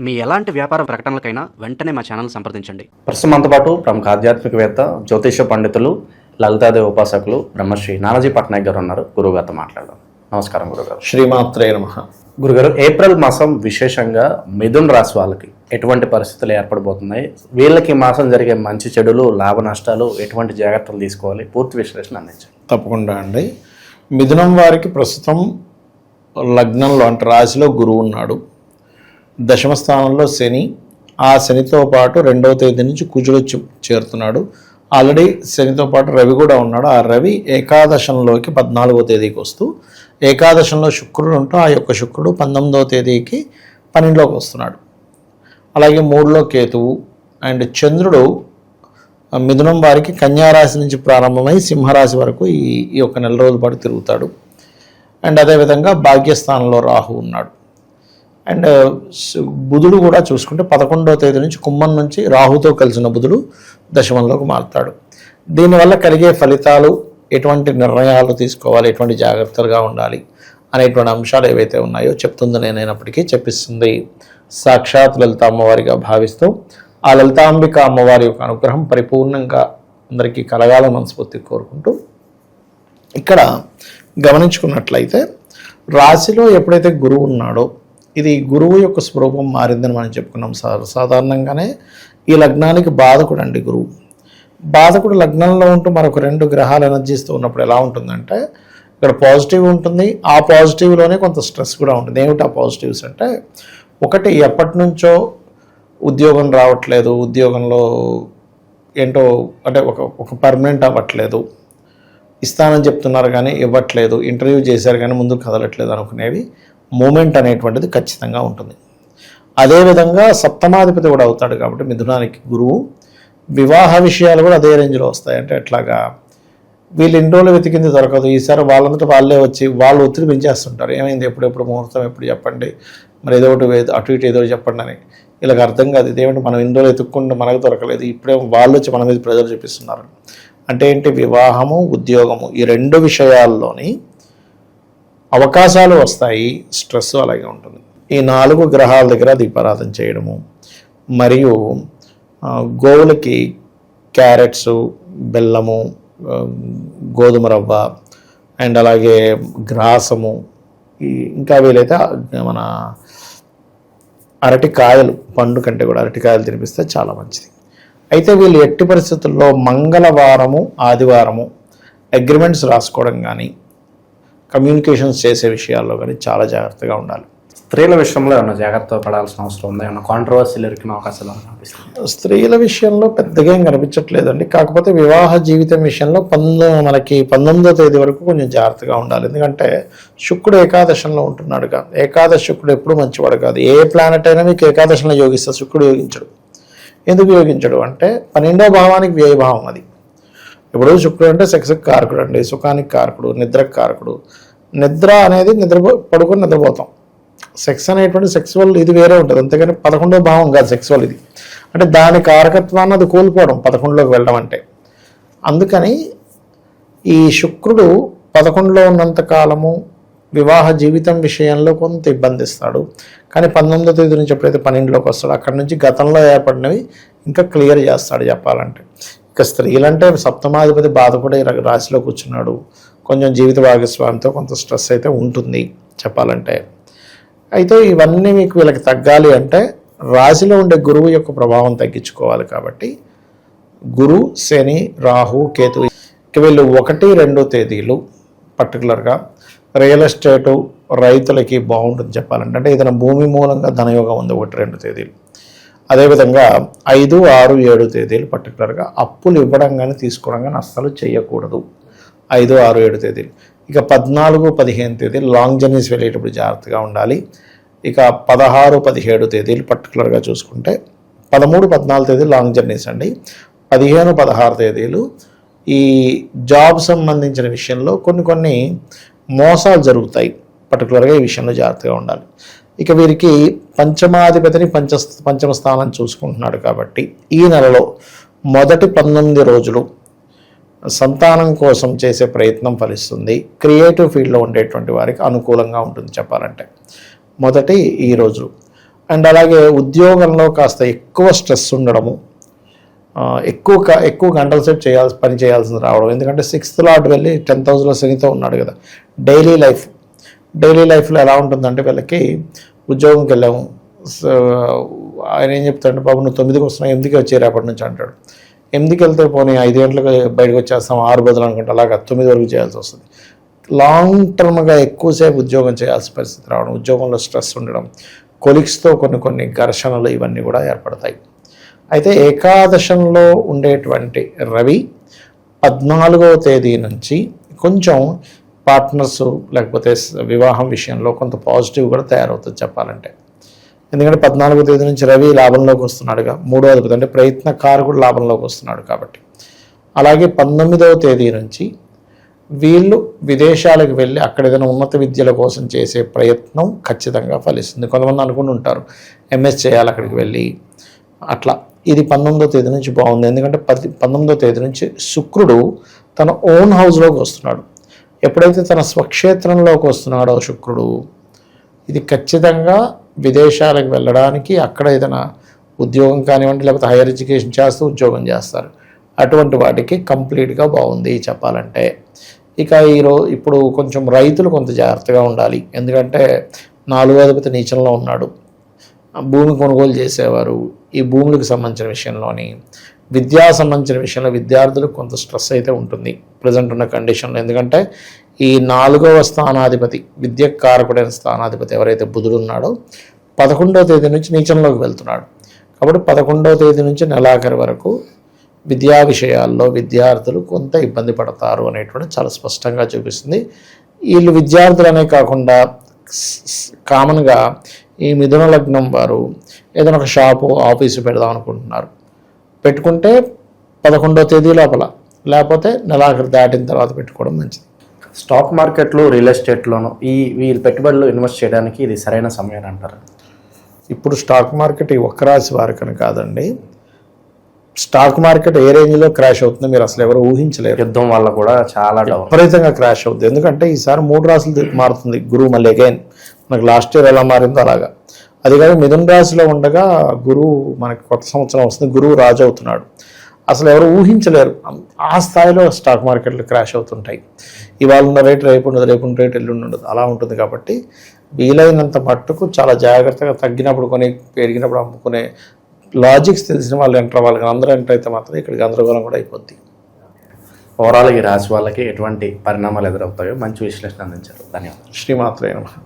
మీ ఎలాంటి వ్యాపార ప్రకటనలకైనా వెంటనే మా ఛానల్ సంప్రదించండి. ప్రస్తుతం మనతో పాటు ప్రముఖ ఆధ్యాత్మికవేత్త, జ్యోతిష పండితులు, లలితాదేవి ఉపాసకులు బ్రహ్మశ్రీ నానాజీ పట్నాయక్ గారు ఉన్నారు. గురుగారితో మాట్లాడదాం. నమస్కారం గురుగారు. శ్రీమాత్రే నమః. గురుగారు, ఏప్రిల్ మాసం విశేషంగా మిథున్ రాశి వాళ్ళకి ఎటువంటి పరిస్థితులు ఏర్పడబోతున్నాయి? వీళ్ళకి ఈ మాసం జరిగే మంచి చెడులు, లాభ నష్టాలు, ఎటువంటి జాగ్రత్తలు తీసుకోవాలి? పూర్తి విశ్లేషణ అందించండి. తప్పకుండా అండి. మిథునం వారికి ప్రస్తుతం లగ్నంలో అంటే రాశిలో గురువు ఉన్నాడు. దశమ స్థానంలో శని, ఆ శనితో పాటు 2వ తేదీ నుంచి కుజుడు చేరుతున్నాడు. ఆల్రెడీ శనితో పాటు రవి కూడా ఉన్నాడు. ఆ రవి ఏకాదశంలోకి 14వ తేదీకి వస్తూ ఏకాదశంలో శుక్రుడు ఉంటూ ఆ యొక్క శుక్రుడు 19వ తేదీకి 12లోకి వస్తున్నాడు. అలాగే 3లో కేతువు అండ్ చంద్రుడు మిథునం వారికి కన్యారాశి నుంచి ప్రారంభమై సింహరాశి వరకు ఈ యొక్క నెల రోజుల పాటు తిరుగుతాడు. అండ్ అదేవిధంగా భాగ్యస్థానంలో రాహు ఉన్నాడు. అండ్ బుధుడు కూడా చూసుకుంటే 11వ తేదీ నుంచి కుంభం నుంచి రాహుతో కలిసిన బుధుడు దశమంలోకి మారుతాడు. దీనివల్ల కలిగే ఫలితాలు, ఎటువంటి నిర్ణయాలు తీసుకోవాలి, ఎటువంటి జాగ్రత్తలుగా ఉండాలి అనేటువంటి అంశాలు ఏవైతే ఉన్నాయో చెప్తుంది నేనైనప్పటికీ చెప్పిస్తుంది సాక్షాత్ లలిత అమ్మవారిగా భావిస్తూ ఆ లలితాంబిక అమ్మవారి యొక్క అనుగ్రహం పరిపూర్ణంగా అందరికీ కలగాలని మనస్ఫూర్తి కోరుకుంటూ, ఇక్కడ గమనించుకున్నట్లయితే రాశిలో ఎప్పుడైతే గురువు ఉన్నాడో, ఇది గురువు యొక్క స్వరూపం మారిందని మనం చెప్పుకున్నాం. సాధారణంగానే ఈ లగ్నానికి బాధకుడు అండి గురువు. బాధకుడు లగ్నంలో ఉంటూ మరొక 2 గ్రహాల ఎనర్జీస్తో ఉన్నప్పుడు ఎలా ఉంటుందంటే, ఇక్కడ పాజిటివ్ ఉంటుంది, ఆ పాజిటివ్లోనే కొంత స్ట్రెస్ కూడా ఉంటుంది. ఏమిటి ఆ పాజిటివ్స్ అంటే, ఒకటి ఎప్పటి నుంచో ఉద్యోగం రావట్లేదు, ఉద్యోగంలో ఏంటో అంటే ఒక పర్మనెంట్ అవ్వట్లేదు, ఇస్తానని చెప్తున్నారు కానీ ఇవ్వట్లేదు, ఇంటర్వ్యూ చేశారు కానీ ముందుకు కదలట్లేదు అనుకునేవి మూమెంట్ అనేటువంటిది ఖచ్చితంగా ఉంటుంది. అదేవిధంగా సప్తమాధిపతి కూడా అవుతాడు కాబట్టి మిథునానికి గురువు, వివాహ విషయాలు కూడా అదే రేంజ్లో వస్తాయి. అంటే ఎట్లాగా వీళ్ళు ఇన్ని రోజులు వెతికింది దొరకదు, ఈసారి వాళ్ళంతటా వాళ్ళే వచ్చి వాళ్ళు ఒత్తిడి పెంచేస్తుంటారు. ఏమైంది, ఎప్పుడెప్పుడు ముహూర్తం, ఎప్పుడు చెప్పండి, మరి ఏదో ఒకటి అటు ఇటు ఏదో చెప్పండి అని. వీళ్ళకి అర్థం కాదు, ఇదేమిటి మనం ఇన్ని రోజులు ఎత్తుక్కుంటే మనకు దొరకలేదు, ఇప్పుడేమో వాళ్ళు వచ్చి మన మీద ప్రజలు చూపిస్తున్నారు. అంటే ఏంటి, వివాహము, ఉద్యోగము ఈ 2 విషయాల్లోని అవకాశాలు వస్తాయి, స్ట్రెస్ అలాగే ఉంటుంది. ఈ 4 గ్రహాల దగ్గర దీపారాధన చేయడము, మరియు గోవులకి క్యారెట్స్, బెల్లము, గోధుమ రవ్వ అండ్ అలాగే గ్రాసము, ఇంకా వీలైతే మన అరటికాయలు, పండు కంటే కూడా అరటికాయలు తినిపిస్తే చాలా మంచిది. అయితే వీళ్ళు ఎట్టి పరిస్థితుల్లో మంగళవారము, ఆదివారము అగ్రిమెంట్స్ రాసుకోవడం కానీ, కమ్యూనికేషన్స్ చేసే విషయాల్లో కానీ చాలా జాగ్రత్తగా ఉండాలి. స్త్రీల విషయంలో ఏమైనా జాగ్రత్త పడాల్సిన అవసరం ఉందా? ఏమైనా కాంట్రవర్సీలు ఎరికిన అవకాశాలు అనిపిస్తుంది? స్త్రీల విషయంలో పెద్దగా ఏం కనిపించట్లేదండి. కాకపోతే వివాహ జీవితం విషయంలో మనకి 19వ తేదీ వరకు కొంచెం జాగ్రత్తగా ఉండాలి. ఎందుకంటే శుక్రుడు ఏకాదశంలో ఉంటున్నాడుగా. ఏకాదశ శుక్రుడు ఎప్పుడు మంచివాడు కాదు. ఏ ప్లానెట్ అయినా మీకు ఏకాదశంలో యోగిస్తారు, శుక్రుడు యోగించడు. ఎందుకు యోగించడు అంటే 12వ భావానికి వ్యయభావం అది. ఇప్పుడు శుక్రుడు అంటే సెక్స్కి కారకుడు అండి, సుఖానికి కారకుడు, నిద్రకు కారకుడు. నిద్ర అనేది పడుకొని నిద్రపోతాం. సెక్స్ అనేటువంటి సెక్సువల్ ఇది వేరే ఉంటుంది, అంతేగాని 11వ భావం కాదు సెక్సువల్ ఇది. అంటే దాని కారకత్వాన్ని అది కోల్పోవడం 11లోకి వెళ్ళడం అంటే. అందుకని ఈ శుక్రుడు 11లో ఉన్నంత కాలము వివాహ జీవితం విషయంలో కొంత ఇబ్బందిస్తాడు. కానీ 19వ తేదీ నుంచి ఎప్పుడైతే 12లోకి వస్తాడో అక్కడి నుంచి గతంలో ఏర్పడినవి ఇంకా క్లియర్ చేస్తాడు చెప్పాలంటే. ఇక స్త్రీలంటే సప్తమాధిపతి బాధకుడే రాశిలో కూర్చున్నాడు, కొంచెం జీవిత భాగస్వామితో కొంత స్ట్రెస్ అయితే ఉంటుంది చెప్పాలంటే. అయితే ఇవన్నీ మీకు వీళ్ళకి తగ్గాలి అంటే రాశిలో ఉండే గురువు యొక్క ప్రభావం తగ్గించుకోవాలి. కాబట్టి గురు, శని, రాహు, కేతు ఇక వీళ్ళు 1, 2 తేదీలు పర్టికులర్గా రియల్ ఎస్టేటు రైతులకి బాగుంటుంది చెప్పాలంటే. అంటే ఏదైనా భూమి మూలంగా ధనయోగం ఉంది 1, 2 తేదీలు. అదేవిధంగా 5, 6, 7 తేదీలు పర్టికులర్గా అప్పులు ఇవ్వడం కానీ తీసుకోవడం కానీ అస్సలు చేయకూడదు. 5, 6, 7 తేదీలు. ఇక 14, 15 తేదీలు లాంగ్ జర్నీస్ వెళ్ళేటప్పుడు జాగ్రత్తగా ఉండాలి. ఇక 16, 17 తేదీలు పర్టికులర్గా చూసుకుంటే, 13, 14 తేదీలు లాంగ్ జర్నీస్ అండి. 15, 16 తేదీలు ఈ జాబ్ సంబంధించిన విషయంలో కొన్ని మోసాలు జరుగుతాయి. పర్టికులర్గా ఈ విషయంలో జాగ్రత్తగా ఉండాలి. ఇక వీరికి పంచమాధిపతిని పంచమ స్థానం చూసుకుంటున్నాడు కాబట్టి ఈ నెలలో మొదటి 19 రోజులు సంతానం కోసం చేసే ప్రయత్నం ఫలిస్తుంది. క్రియేటివ్ ఫీల్డ్లో ఉండేటువంటి వారికి అనుకూలంగా ఉంటుంది చెప్పాలంటే. మొదటి ఈ రోజు అండ్ అలాగే ఉద్యోగంలో కాస్త ఎక్కువ స్ట్రెస్ ఉండడము, ఎక్కువ గంటల సేపు పని చేయాల్సింది రావడం. ఎందుకంటే 6th లార్డ్ వెళ్ళి 10th హౌస్లో శనితో ఉన్నాడు కదా. డైలీ లైఫ్లో ఎలా ఉంటుందంటే వీళ్ళకి ఉద్యోగంకి వెళ్ళాము, ఆయన ఏం చెప్తాడంటే బాబు నువ్వు 9కి వస్తున్నావు, 8కి వచ్చే రేపటి నుంచి అంటాడు. 8కి వెళ్తే పోనీ 5 గంటలకు బయటకు వచ్చేస్తాం, 6 బదులు అనుకుంటే అలాగా 9 వరకు చేయాల్సి వస్తుంది. లాంగ్ టర్మ్గా ఎక్కువసేపు ఉద్యోగం చేయాల్సిన పరిస్థితి రావడం, ఉద్యోగంలో స్ట్రెస్ ఉండడం, కొలీగ్స్తో కొన్ని ఘర్షణలు ఇవన్నీ కూడా ఏర్పడతాయి. అయితే ఏకాదశంలో ఉండేటువంటి రవి 14వ తేదీ నుంచి కొంచెం పార్ట్నర్స్ లేకపోతే వివాహం విషయంలో కొంత పాజిటివ్ కూడా తయారవుతుంది చెప్పాలంటే. ఎందుకంటే 14వ తేదీ నుంచి రవి లాభంలోకి వస్తున్నాడుగా, 3వ అధిపతి అంటే ప్రయత్నకారకుడు లాభంలోకి వస్తున్నాడు కాబట్టి. అలాగే 19వ తేదీ నుంచి వీళ్ళు విదేశాలకు వెళ్ళి అక్కడ ఏదైనా ఉన్నత విద్యల కోసం చేసే ప్రయత్నం ఖచ్చితంగా ఫలిస్తుంది. కొంతమంది అనుకుని ఉంటారు ఎంఎస్ చేయాలి అక్కడికి వెళ్ళి అట్లా. ఇది 19వ తేదీ నుంచి బాగుంది. ఎందుకంటే 19వ తేదీ నుంచి శుక్రుడు తన ఓన్ హౌస్లోకి వస్తున్నాడు. ఎప్పుడైతే తన స్వక్షేత్రంలోకి వస్తున్నాడో శుక్రుడు, ఇది ఖచ్చితంగా విదేశాలకు వెళ్ళడానికి, అక్కడ ఏదైనా ఉద్యోగం కానివ్వండి లేకపోతే హైయర్ ఎడ్యుకేషన్ చేస్తూ ఉద్యోగం చేస్తారు, అటువంటి వాటికి కంప్లీట్గా బాగుంది చెప్పాలంటే. ఇక ఇప్పుడు కొంచెం రైతులు కొంత జాగ్రత్తగా ఉండాలి. ఎందుకంటే 4వ అధిపతి నీచంలో ఉన్నాడు. భూమి కొనుగోలు చేసేవారు, ఈ భూములకు సంబంధించిన విషయంలోని, విద్యా సంబంధించిన విషయంలో విద్యార్థులకు కొంత స్ట్రెస్ అయితే ఉంటుంది ప్రజెంట్ ఉన్న కండిషన్లో. ఎందుకంటే ఈ 4వ స్థానాధిపతి, విద్యకారకుడైన స్థానాధిపతి ఎవరైతే బుధుడు ఉన్నాడో 11వ తేదీ నుంచి నీచంలోకి వెళ్తున్నాడు. కాబట్టి 11వ తేదీ నుంచి నెలాఖరి వరకు విద్యా విషయాల్లో విద్యార్థులు కొంత ఇబ్బంది పడతారు అనేటువంటి చాలా స్పష్టంగా చూపిస్తుంది. వీళ్ళు విద్యార్థులనే కాకుండా కామన్గా ఈ మిథున లగ్నం వారు ఏదైనా ఒక షాపు ఆఫీసు పెడదాం అనుకుంటున్నారు, పెట్టుకుంటే 11వ తేదీ లోపల, లేకపోతే నెలాఖరు దాటిన తర్వాత పెట్టుకోవడం మంచిది. స్టాక్ మార్కెట్లు, రియల్ ఎస్టేట్లోను వీళ్ళు పెట్టుబడులు ఇన్వెస్ట్ చేయడానికి ఇది సరైన సమయం అంటారు? ఇప్పుడు స్టాక్ మార్కెట్ ఈ ఒక్క రాశి వారికని కాదండి, స్టాక్ మార్కెట్ ఏ రేంజ్లో క్రాష్ అవుతుందో మీరు అసలు ఎవరు ఊహించలేరు. యుద్ధం వల్ల కూడా చాలా విపరీతంగా క్రాష్ అవుతుంది. ఎందుకంటే ఈసారి 3 రాశులు మారుతుంది గురువు మళ్ళీ అగైన్. మనకు లాస్ట్ ఇయర్ ఎలా మారిందో అలాగా. అది కాదు మిథున రాశిలో ఉండగా గురువు మనకి కొత్త సంవత్సరం వస్తుంది, గురువు రాజు అవుతున్నాడు. అసలు ఎవరు ఊహించలేరు ఆ స్థాయిలో స్టాక్ మార్కెట్లు క్రాష్ అవుతుంటాయి. ఇవాళ ఉన్న రేటు రేపు ఉండదు, రేపు ఉన్న రేటు ఎల్లుండి ఉండదు, అలా ఉంటుంది. కాబట్టి వీలైనంత మట్టుకు చాలా జాగ్రత్తగా తగ్గినప్పుడు కొని, పెరిగినప్పుడు అమ్ముకునే లాజిక్స్ తెలిసిన వాళ్ళు ఎంటర్ అవ్వాలి. కానీ అందరూ ఎంటర్ అయితే మాత్రం ఇక్కడ గందరగోళం కూడా అయిపోద్ది. ఓవరాల్ ఈ రాశి వాళ్ళకి ఎటువంటి పరిణామాలు ఎదురవుతాయో మంచి విశ్లేషణ అందించారు. ధన్యవాదాలు. శ్రీమాత్రే నమః.